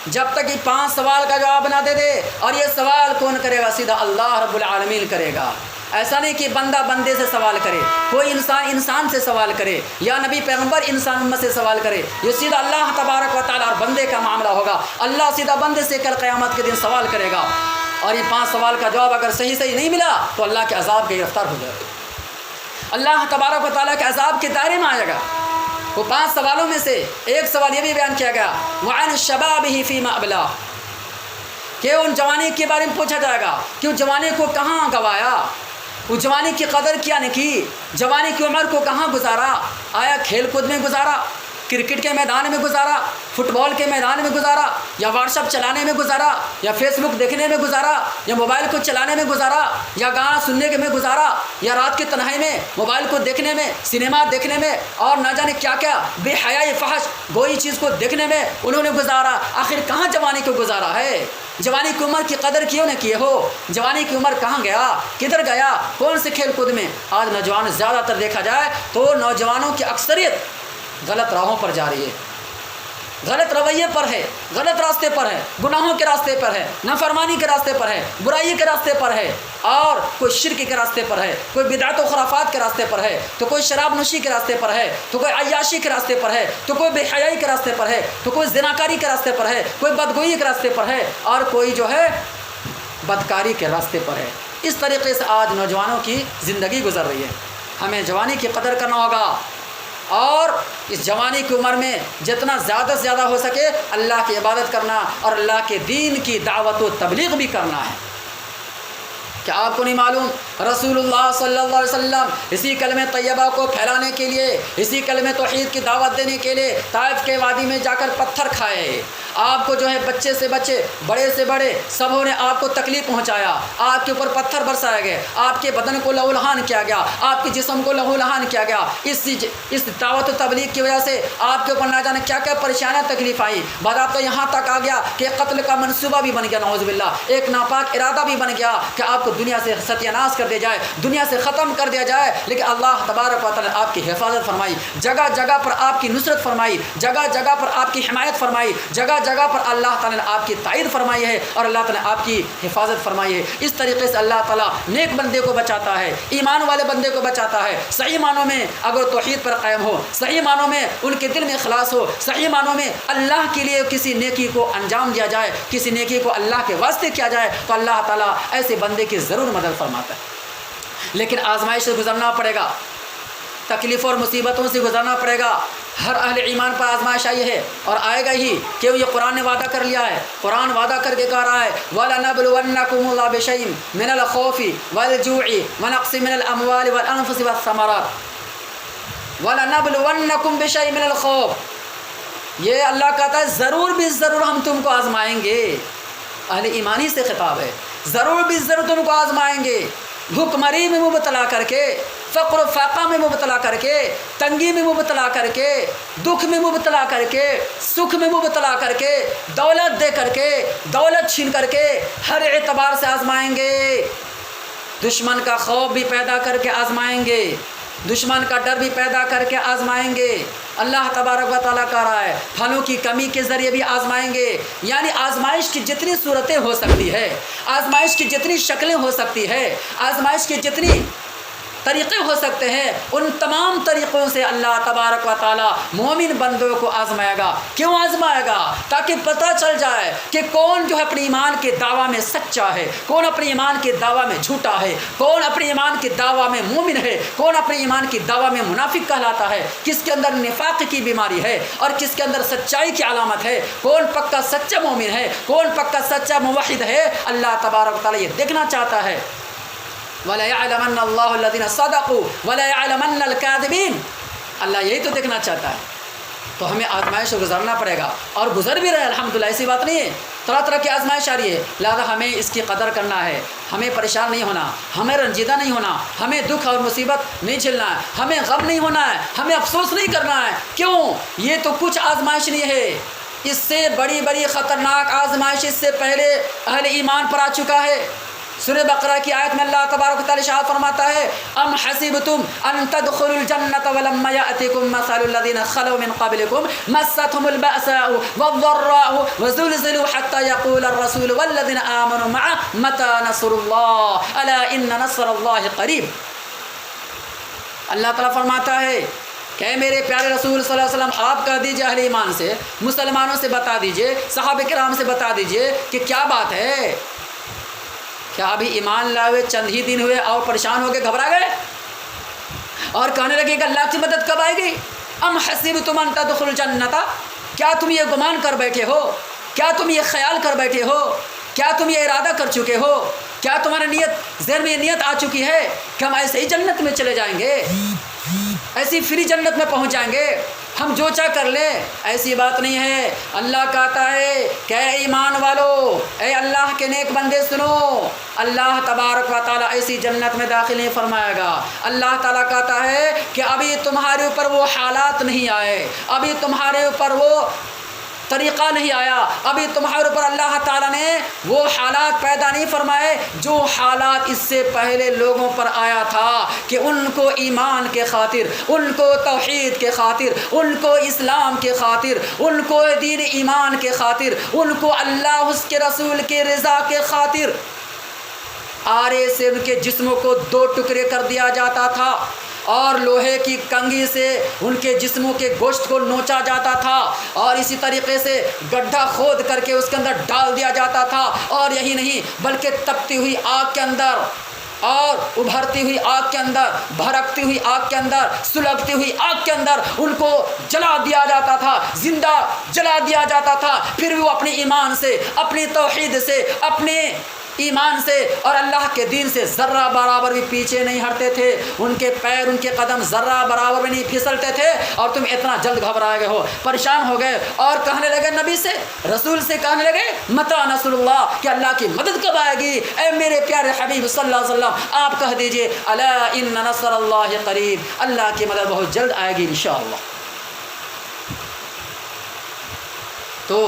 جب تک یہ 5 سوال کا جواب نہ دے دے۔ اور یہ سوال کون کرے گا؟ سیدھا اللہ رب العالمین کرے گا۔ ایسا نہیں کہ بندہ بندے سے سوال کرے، کوئی انسان سے سوال کرے، یا نبی پیغمبر انسان امت سے سوال کرے، یہ سیدھا اللہ تبارک و تعالیٰ اور بندے کا معاملہ ہوگا۔ اللہ سیدھا بندے سے کل قیامت کے دن سوال کرے گا، اور یہ 5 سوال کا جواب اگر صحیح نہیں ملا تو اللہ کے عذاب کے گرفتار ہو جائے گا، اللہ تبارک و تعالیٰ کے عذاب کے دائرے میں آئے گا۔ وہ 5 سوالوں میں سے ایک سوال یہ بھی بیان کیا گیا وعن شبابہ فیما ابلا، کہ ان جوانی کے بارے میں پوچھا جائے گا کہ وہ جوانی کو کہاں گوایا، وہ جوانی کی قدر کیا نہیں کی، جوانی کی عمر کو کہاں گزارا، آیا کھیل کود میں گزارا، کرکٹ کے میدان میں گزارا، فٹ بال کے میدان میں گزارا، یا واٹس ایپ چلانے میں گزارا، یا فیس بک دیکھنے میں گزارا، یا موبائل کو چلانے میں گزارا، یا گانا سننے میں گزارا، یا رات کی تنہائی میں موبائل کو دیکھنے میں، سنیما دیکھنے میں، اور نہ جانے کیا کیا بے حیائی فحش گوئی چیز کو دیکھنے میں انہوں نے گزارا۔ آخر کہاں جوانی کو گزارا ہے؟ جوانی کی عمر کی قدر کیوں نہ کیے ہو؟ جوانی کی عمر کہاں گیا، کدھر گیا، کون سے کھیل کود میں؟ آج نوجوان زیادہ تر دیکھا جائے تو نوجوانوں کی اکثریت غلط راہوں پر جا رہی ہے، غلط رویے پر ہے، غلط راستے پر ہے، گناہوں کے راستے پر ہے، نافرمانی کے راستے پر ہے، برائی کے راستے پر ہے، اور کوئی شرک کے راستے پر ہے، کوئی بدعت و خرافات کے راستے پر ہے، تو کوئی شراب نوشی کے راستے پر ہے، تو کوئی عیاشی کے راستے پر ہے، تو کوئی بے حیائی کے راستے پر ہے، تو کوئی زناکاری کے راستے پر ہے، کوئی بدگوئی کے راستے پر ہے، اور کوئی جو ہے بدکاری کے راستے پر ہے۔ اس طریقے سے آج نوجوانوں کی زندگی گزر رہی ہے۔ ہمیں جوانی کی قدر کرنا ہوگا، اور اس جوانی کی عمر میں جتنا زیادہ سے زیادہ ہو سکے اللہ کی عبادت کرنا اور اللہ کے دین کی دعوت و تبلیغ بھی کرنا ہے۔ کیا آپ کو نہیں معلوم رسول اللہ صلی اللہ علیہ وسلم اسی کلمہ طیبہ کو پھیلانے کے لیے، اسی کلمہ توحید کی دعوت دینے کے لیے طائف کے وادی میں جا کر پتھر کھائے؟ آپ کو جو ہے بچے سے بچے، بڑے سے بڑے، سبوں نے آپ کو تکلیف پہنچایا، آپ کے اوپر پتھر برسائے گئے، آپ کے بدن کو لہو لہان کیا گیا، آپ کے جسم کو لہو لہان کیا گیا۔ اس دعوت و تبلیغ کی وجہ سے آپ کے اوپر نہ جانے کیا کیا پریشانیاں تکلیف آئی، بعد آپ تو یہاں تک آ گیا کہ قتل کا منصوبہ بھی بن گیا، نعوذ باللہ، ایک ناپاک ارادہ بھی بن گیا کہ آپ کو دنیا سے ستیہ ناش کر دیا جائے، دنیا سے ختم کر دیا جائے۔ لیکن اللہ تبارک و تعالی نے آپ کی حفاظت فرمائی، جگہ جگہ پر آپ کی نصرت فرمائی، جگہ جگہ پر آپ کی حمایت فرمائی، جگہ جگہ پر اللہ تعالی نے آپ کی تائید فرمائی ہے، اور اللہ تعالی نے آپ کی حفاظت فرمائی ہے۔ اس طریقے سے اللہ تعالی نیک بندے کو بچاتا ہے، ایمان والے بندے کو بچاتا ہے۔ صحیح معنوں میں اگر توحید پر قائم ہو، صحیح معنوں میں ان کے دل میں اخلاص ہو، صحیح معنوں میں اللہ کے لیے کسی نیکی کو انجام دیا جائے، کسی نیکی کو اللہ کے واسطے کیا جائے، تو اللہ تعالی ایسے بندے کی ضرور مدد فرماتا ہے۔ لیکن آزمائش سے گزرنا پڑے گا، تکلیفوں اور مصیبتوں سے گزرنا پڑے گا۔ ہر اہل ایمان پر آزمائش آئی ہے اور آئے گا ہی، کہ یہ قرآن نے وعدہ کر لیا ہے، قرآن وعدہ کر کے کہہ رہا ہے وَلَنَبْلُوَنَّكُمُ اللَّهُ بِشَيْءٍ مِنَ الْخَوْفِ وَالْجُوعِ وَنَقْصٍ مِنَ الْأَمْوَالِ وَالْأَنفُسِ وَالثَّمَرَاتِ۔ وَلَنَبْلُوَنَّكُمْ بِشَيْءٍ مِنَ الْخَوْفِ، یہ اللہ کہتا ہے ضرور بھی ضرور ہم تم کو آزمائیں گے۔ اہل ایمانی سے خطاب ہے، ضرور بھی ضرور تم کو آزمائیں گے، بھوکمری میں مبتلا کر کے، فقر و فاقہ میں مبتلا کر کے، تنگی میں مبتلا کر کے، دکھ میں مبتلا کر کے، سکھ میں مبتلا کر کے، دولت دے کر کے، دولت چھین کر کے، ہر اعتبار سے آزمائیں گے۔ دشمن کا خوف بھی پیدا کر کے آزمائیں گے، دشمن کا ڈر بھی پیدا کر کے آزمائیں گے۔ اللہ تبارک و تعالیٰ کہہ رہا ہے پھلوں کی کمی کے ذریعے بھی آزمائیں گے۔ یعنی آزمائش کی جتنی صورتیں ہو سکتی ہے، آزمائش کی جتنی شکلیں ہو سکتی ہے، آزمائش کی جتنی طریقے ہو سکتے ہیں، ان تمام طریقوں سے اللہ تبارک و تعالیٰ مومن بندوں کو آزمائے گا۔ کیوں آزمائے گا؟ تاکہ پتہ چل جائے کہ کون جو ہے اپنے ایمان کے دعویٰ میں سچا ہے، کون اپنے ایمان کے دعویٰ میں جھوٹا ہے، کون اپنے ایمان کے دعویٰ میں مومن ہے، کون اپنے ایمان کی دعویٰ میں منافق کہلاتا ہے، کس کے اندر نفاق کی بیماری ہے اور کس کے اندر سچائی کی علامت ہے، کون پکا سچا مومن ہے، کون پکا سچا موحد ہے۔ اللہ تبارک و تعالیٰ یہ دیکھنا چاہتا ہے۔ وَلَيَعْلَمَنَّ اللَّهُ الَّذِينَ صَدَقُوا وَلَيَعْلَمَنَّ الْكَاذِبِينَ، اللہ یہی تو دیکھنا چاہتا ہے۔ تو ہمیں آزمائش سے گزرنا پڑے گا، اور گزر بھی رہے الحمدللہ، ایسی بات نہیں ہے، طرح طرح کی آزمائش آ رہی ہے، لہٰذا ہمیں اس کی قدر کرنا ہے، ہمیں پریشان نہیں ہونا، ہمیں رنجیدہ نہیں ہونا، ہمیں دکھ اور مصیبت نہیں جھیلنا ہے، ہمیں غم نہیں ہونا ہے، ہمیں افسوس نہیں کرنا ہے۔ کیوں؟ یہ تو کچھ آزمائش نہیں ہے، اس سے بڑی بڑی خطرناک آزمائش اس سے پہلے اہل ایمان پر آ چکا ہے۔ سورہ بقرہ کی آیت میں اللہ تبارک و تعالی ارشاد فرماتا ہے ام حسبتم ان تدخلوا الجنة ولما يأتكم مثل الذين خلوا من قبلكم مستهم البأساء والضراء وزلزلوا حتى يقول الرسول والذين آمنوا معه متى نصر الله ألا إن نصر الله قريب۔ اللہ تعالیٰ فرماتا ہے کہ میرے پیارے رسول صلی اللہ علیہ وسلم آپ کہہ دیجئے اہل ایمان سے، مسلمانوں سے بتا دیجئے، صحابہ کرام سے بتا دیجئے کہ کیا بات ہے، کیا ابھی ایمان لائے ہوئے چند ہی دن ہوئے اور پریشان ہو کے گھبرا گئے اور کہنے لگے کہ اللہ کی مدد کب آئے گی، ام حسبتم ان تدخلوا الجنۃ، کیا تم یہ گمان کر بیٹھے ہو، کیا تم یہ خیال کر بیٹھے ہو، کیا تم یہ ارادہ کر چکے ہو، کیا تمہارا نیت ذہن میں یہ نیت آ چکی ہے کہ ہم ایسے ہی جنت میں چلے جائیں گے، ایسی فری جنت میں پہنچ جائیں گے، ہم جو چاہ کر لیں؟ ایسی بات نہیں ہے۔ اللہ کہتا ہے کہ اے ایمان والو، اے اللہ کے نیک بندے سنو، اللہ تبارک و تعالیٰ ایسی جنت میں داخل نہیں فرمائے گا۔ اللہ تعالیٰ کہتا ہے کہ ابھی تمہارے اوپر وہ حالات نہیں آئے، ابھی تمہارے اوپر وہ طریقہ نہیں آیا، ابھی تمہارے اوپر اللہ تعالیٰ نے وہ حالات پیدا نہیں فرمائے جو حالات اس سے پہلے لوگوں پر آیا تھا، کہ ان کو ایمان کے خاطر، ان کو توحید کے خاطر، ان کو اسلام کے خاطر، ان کو دین ایمان کے خاطر، ان کو اللہ اس کے رسول کے رضا کے خاطر آرے سے ان کے جسموں کو 2 ٹکڑے کر دیا جاتا تھا، اور لوہے کی کنگھی سے ان کے جسموں کے گوشت کو نوچا جاتا تھا، اور اسی طریقے سے گڈھا کھود کر کے اس کے اندر ڈال دیا جاتا تھا، اور یہی نہیں بلکہ تپتی ہوئی آگ کے اندر اور ابھرتی ہوئی آگ کے اندر، بھڑکتی ہوئی آگ کے اندر، سلگتی ہوئی آگ کے اندر ان کو جلا دیا جاتا تھا، زندہ جلا دیا جاتا تھا، پھر بھی وہ اپنے ایمان سے، اپنی توحید سے، اپنے ایمان سے اور اللہ کے دین سے ذرہ برابر بھی پیچھے نہیں ہٹتے تھے، ان کے پیر، ان کے قدم ذرہ برابر بھی نہیں پھسلتے تھے، اور تم اتنا جلد گھبرائے گئے ہو، پریشان ہو گئے، اور کہنے لگے نبی سے، رسول سے کہنے لگے متی نصر اللہ، کہ اللہ کی مدد کب آئے گی؟ اے میرے پیارے حبیب صلی اللہ علیہ وسلم آپ کہہ دیجئے الا ان نصر اللہ قریب، اللہ کی مدد بہت جلد آئے گی انشاءاللہ۔ تو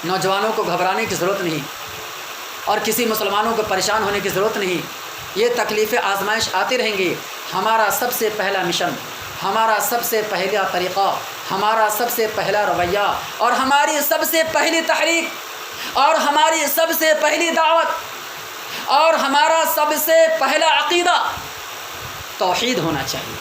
نوجوانوں کو گھبرانے کی ضرورت نہیں، اور کسی مسلمانوں کو پریشان ہونے کی ضرورت نہیں، یہ تکلیف آزمائش آتی رہیں گی۔ ہمارا سب سے پہلا مشن، ہمارا سب سے پہلا طریقہ، ہمارا سب سے پہلا رویہ، اور ہماری سب سے پہلی تحریک، اور ہماری سب سے پہلی دعوت، اور ہمارا سب سے پہلا عقیدہ توحید ہونا چاہیے۔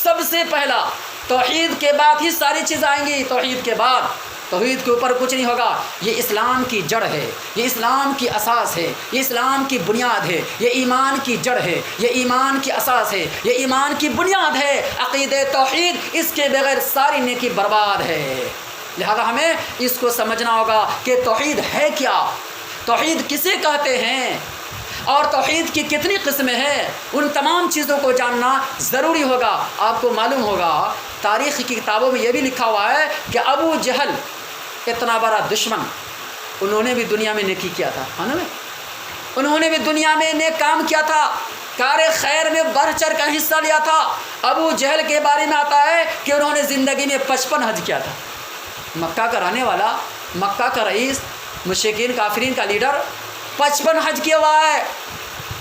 سب سے پہلا توحید کے بعد ہی ساری چیز آئیں گی، توحید کے بعد، توحید کے اوپر کچھ نہیں ہوگا۔ یہ اسلام کی جڑ ہے، یہ اسلام کی اساس ہے، یہ اسلام کی بنیاد ہے، یہ ایمان کی جڑ ہے، یہ ایمان کی اساس ہے، یہ ایمان کی بنیاد ہے۔ عقیدہ توحید، اس کے بغیر ساری نیکی برباد ہے۔ لہذا ہمیں اس کو سمجھنا ہوگا کہ توحید ہے کیا، توحید کسے کہتے ہیں، اور توحید کی کتنی قسمیں ہیں، ان تمام چیزوں کو جاننا ضروری ہوگا۔ آپ کو معلوم ہوگا تاریخ کی کتابوں میں یہ بھی لکھا ہوا ہے کہ ابو جہل اتنا بڑا دشمن، انہوں نے بھی دنیا میں نیکی کیا تھا، انہوں نے بھی دنیا میں نیک کام کیا تھا، کار خیر میں بڑھ چڑھ کا حصہ لیا تھا۔ ابو جہل کے بارے میں آتا ہے کہ انہوں نے زندگی میں 55 حج کیا تھا۔ مکہ کا رہنے والا، مکہ کا رئیس، مشرکین کافرین کا لیڈر، 55 حج کیا ہوا ہے،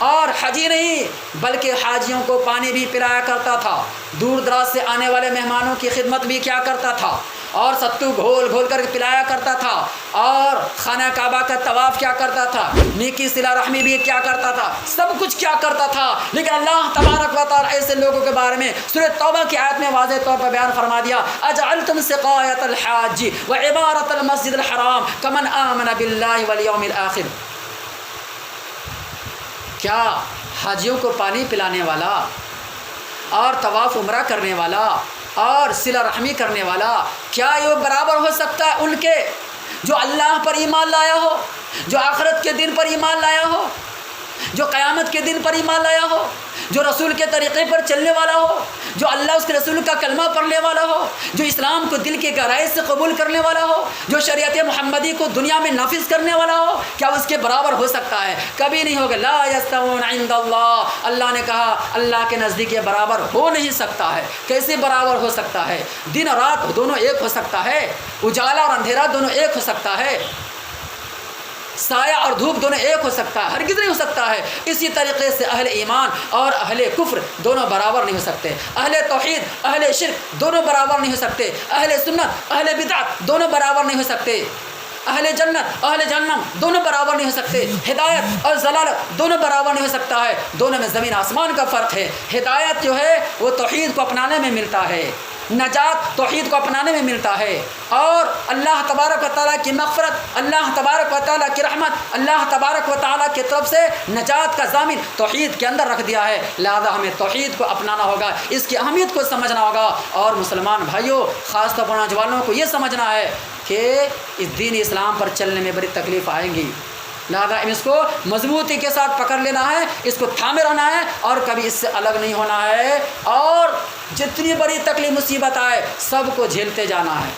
اور حج ہی نہیں بلکہ حاجیوں کو پانی بھی پلایا کرتا تھا، دور دراز سے آنے والے مہمانوں کی خدمت بھی کیا کرتا تھا، اور ستو گھول گھول کر پلایا کرتا تھا، اور خانہ کعبہ کا طواف کیا کرتا تھا، نیکی صلہ رحمی بھی کیا کرتا تھا، سب کچھ کیا کرتا تھا۔ لیکن اللہ تبارک و تعالی ایسے لوگوں کے بارے میں سورہ توبہ کی آیت میں واضح طور پر بیان فرما دیا، اجعلتم سقایۃ الحاج وعمارۃ المسجد الحرام کمن آمن باللہ والیوم الآخر، کیا حاجیوں کو پانی پلانے والا اور طواف عمرہ کرنے والا اور صلہ رحمی کرنے والا، کیا یہ برابر ہو سکتا ہے ان کے جو اللہ پر ایمان لایا ہو، جو آخرت کے دن پر ایمان لایا ہو، جو قیامت کے دن پر ایمان لایا ہو، جو رسول کے طریقے پر چلنے والا ہو، جو اللہ اس کے رسول کا کلمہ پڑھنے والا ہو، جو اسلام کو دل کی گہرائی سے قبول کرنے والا ہو، جو شریعت محمدی کو دنیا میں نافذ کرنے والا ہو، کیا اس کے برابر ہو سکتا ہے؟ کبھی نہیں ہوگا۔ لا یستوون عند اللہ، اللہ نے کہا اللہ کے نزدیک یہ برابر ہو نہیں سکتا ہے۔ کیسے برابر ہو سکتا ہے؟ دن اور رات دونوں ایک ہو سکتا ہے، اجالا اور اندھیرا دونوں ایک ہو سکتا ہے، سایہ اور دھوپ دونوں ایک ہو سکتا ہے، ہرگز نہیں ہو سکتا ہے۔ اسی طریقے سے اہل ایمان اور اہل کفر دونوں برابر نہیں ہو سکتے، اہل توحید اہل شرک دونوں برابر نہیں ہو سکتے، اہل سنت اہل بدعت دونوں برابر نہیں ہو سکتے، اہل جنت اہل جہنم دونوں برابر نہیں ہو سکتے، ہدایت اور ضلالت دونوں برابر نہیں ہو سکتا ہے، دونوں میں زمین آسمان کا فرق ہے۔ ہدایت جو ہے وہ توحید کو اپنانے میں ملتا ہے، نجات توحید کو اپنانے میں ملتا ہے، اور اللہ تبارک و تعالیٰ کی مغفرت، اللہ تبارک و تعالیٰ کی رحمت، اللہ تبارک و تعالیٰ کی طرف سے نجات کا ضامن توحید کے اندر رکھ دیا ہے۔ لہذا ہمیں توحید کو اپنانا ہوگا، اس کی اہمیت کو سمجھنا ہوگا، اور مسلمان بھائیوں خاص طور پر نوجوانوں کو یہ سمجھنا ہے کہ اس دین اسلام پر چلنے میں بڑی تکلیف آئیں گی، لہذا اس کو مضبوطی کے ساتھ پکڑ لینا ہے، اس کو تھامے رہنا ہے، اور کبھی اس سے الگ نہیں ہونا ہے، اور جتنی بڑی تکلیف مصیبت آئے سب کو جھیلتے جانا ہے،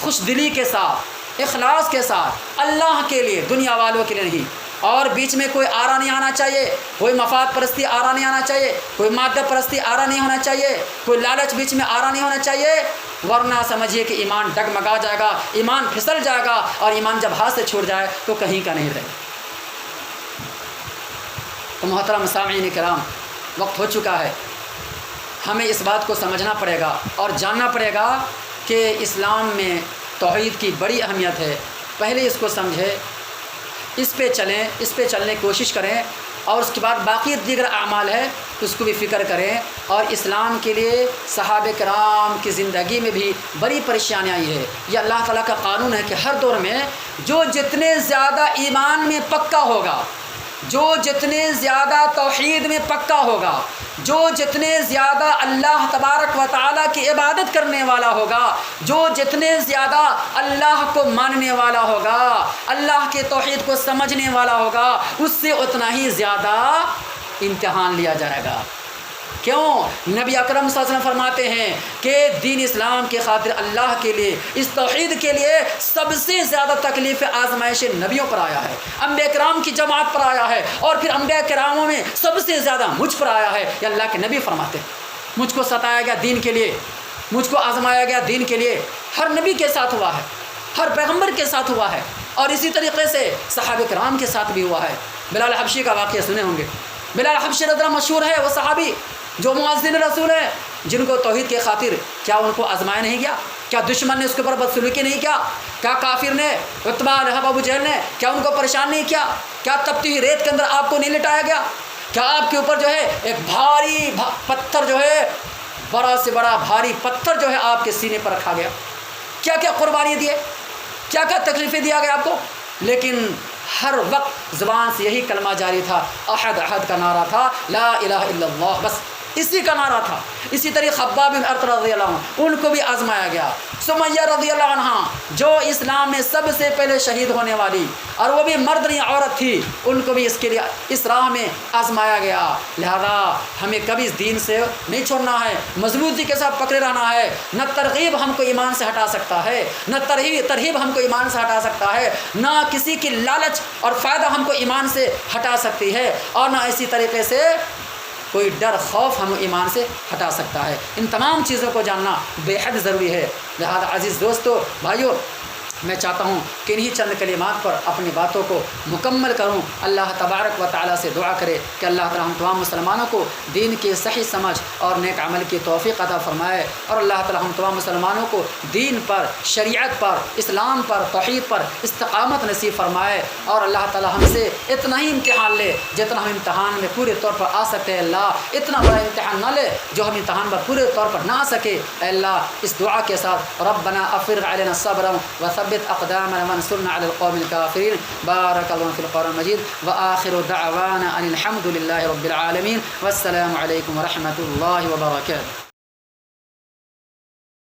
خوش دلی کے ساتھ، اخلاص کے ساتھ، اللہ کے لیے، دنیا والوں کے لیے نہیں۔ اور بیچ میں کوئی آرا نہیں آنا چاہیے، کوئی مفاد پرستی آرا نہیں آنا چاہیے، کوئی مادہ پرستی آرا نہیں ہونا چاہیے، کوئی لالچ بیچ میں آرا نہیں ہونا چاہیے، ورنہ سمجھیے کہ ایمان ڈگمگا جائے گا، ایمان پھسل جائے گا، اور ایمان جب ہاتھ سے چھوٹ جائے تو کہیں کا نہیں رہے۔ تو محترم سامعین کرام، وقت ہو چکا ہے، ہمیں اس بات کو سمجھنا پڑے گا اور جاننا پڑے گا کہ اسلام میں توحید کی بڑی اہمیت ہے۔ پہلے اس کو سمجھیں، اس پہ چلیں، اس پہ چلنے کی کوشش کریں، اور اس کے بعد باقی دیگر اعمال ہے اس کو بھی فکر کریں۔ اور اسلام کے لیے صحابہ کرام کی زندگی میں بھی بڑی پریشانی آئی ہے۔ یہ اللہ تعالیٰ کا قانون ہے کہ ہر دور میں جو جتنے زیادہ ایمان میں پکا ہوگا، جو جتنے زیادہ توحید میں پکا ہوگا، جو جتنے زیادہ اللہ تبارک و تعالیٰ کی عبادت کرنے والا ہوگا، جو جتنے زیادہ اللہ کو ماننے والا ہوگا، اللہ کے توحید کو سمجھنے والا ہوگا، اس سے اتنا ہی زیادہ امتحان لیا جائے گا۔ کیوں؟ نبی اکرم صلی اللہ علیہ وسلم فرماتے ہیں کہ دین اسلام کی خاطر اللہ کے لیے، اس توحید کے لیے سب سے زیادہ تکلیف آزمائش نبیوں پر آیا ہے، انبیاء کرام کی جماعت پر آیا ہے، اور پھر انبیاء کراموں میں سب سے زیادہ مجھ پر آیا ہے۔ یہ اللہ کے نبی فرماتے ہیں مجھ کو ستایا گیا دین کے لیے، مجھ کو آزمایا گیا دین کے لیے۔ ہر نبی کے ساتھ ہوا ہے، ہر پیغمبر کے ساتھ ہوا ہے، اور اسی طریقے سے صحابہ کرام کے ساتھ بھی ہوا ہے۔ بلال حبشی کا واقعہ سنے ہوں گے۔ بلال حبشی رضی اللہ عنہ مشہور ہے، وہ صحابی جو مؤذن رسول ہے، جن کو توحید کے خاطر کیا ان کو آزمایا نہیں گیا؟ کیا دشمن نے اس کے اوپر بدسلوکی نہیں کیا؟ کیا کافر نے، عتبہ، لہب، ابو جہل نے کیا ان کو پریشان نہیں کیا؟ کیا تپتی ہوئی ریت کے اندر آپ کو نہیں لٹایا گیا؟ کیا آپ کے اوپر جو ہے ایک بھاری پتھر جو ہے، بڑا سے بڑا بھاری پتھر جو ہے آپ کے سینے پر رکھا گیا؟ کیا کیا قربانی دیے، کیا کیا تکلیفیں دیا گیا آپ کو؟ لیکن ہر وقت زبان سے یہی کلمہ جاری تھا، احد احد کا نعرہ تھا، لا الہ الا اللہ، بس اسی کا نعرہ تھا۔ اسی طریقے خباب بن ارت رضی اللہ عنہ، ان کو بھی آزمایا گیا۔ سمیہ رضی اللہ عنہ جو اسلام میں سب سے پہلے شہید ہونے والی، اور وہ بھی مرد نہیں عورت تھی، ان کو بھی اس کے لیے اس راہ میں آزمایا گیا۔ لہذا ہمیں کبھی اس دین سے نہیں چھوڑنا ہے، مضبوطی کے ساتھ پکڑے رہنا ہے۔ نہ ترغیب ہم کو ایمان سے ہٹا سکتا ہے، نہ ترہیب ہم کو ایمان سے ہٹا سکتا ہے، نہ کسی کی لالچ اور فائدہ ہم کو ایمان سے ہٹا سکتی ہے، اور نہ اسی طریقے سے کوئی ڈر خوف ہم ایمان سے ہٹا سکتا ہے۔ ان تمام چیزوں کو جاننا بے حد ضروری ہے۔ لہذا عزیز دوستو، بھائیو، میں چاہتا ہوں کہ انہی چند کلمات پر اپنی باتوں کو مکمل کروں۔ اللہ تبارک و تعالیٰ سے دعا کرے کہ اللہ تعالیٰ ہم تمام مسلمانوں کو دین کی صحیح سمجھ اور نیک عمل کی توفیق عطا فرمائے، اور اللہ تعالیٰ ہم تمام مسلمانوں کو دین پر، شریعت پر، اسلام پر، توحید پر استقامت نصیب فرمائے، اور اللہ تعالیٰ ہم سے اتنا ہی امتحان لے جتنا ہم امتحان میں پورے طور پر آ سکتے ہیں۔ اللہ اتنا بڑا امتحان نہ لے جو ہم امتحان پر پورے طور پر نہ آ سکے۔ اے اللہ، اس دعا کے ساتھ ربنا افرغ علینا الصبر وثبت اقدامنا وانصرنا على القوم الكافرين۔ بارك الله في القرآن المجيد، واخر دعوانا ان الحمد لله رب العالمين، والسلام عليكم ورحمة الله وبركاته۔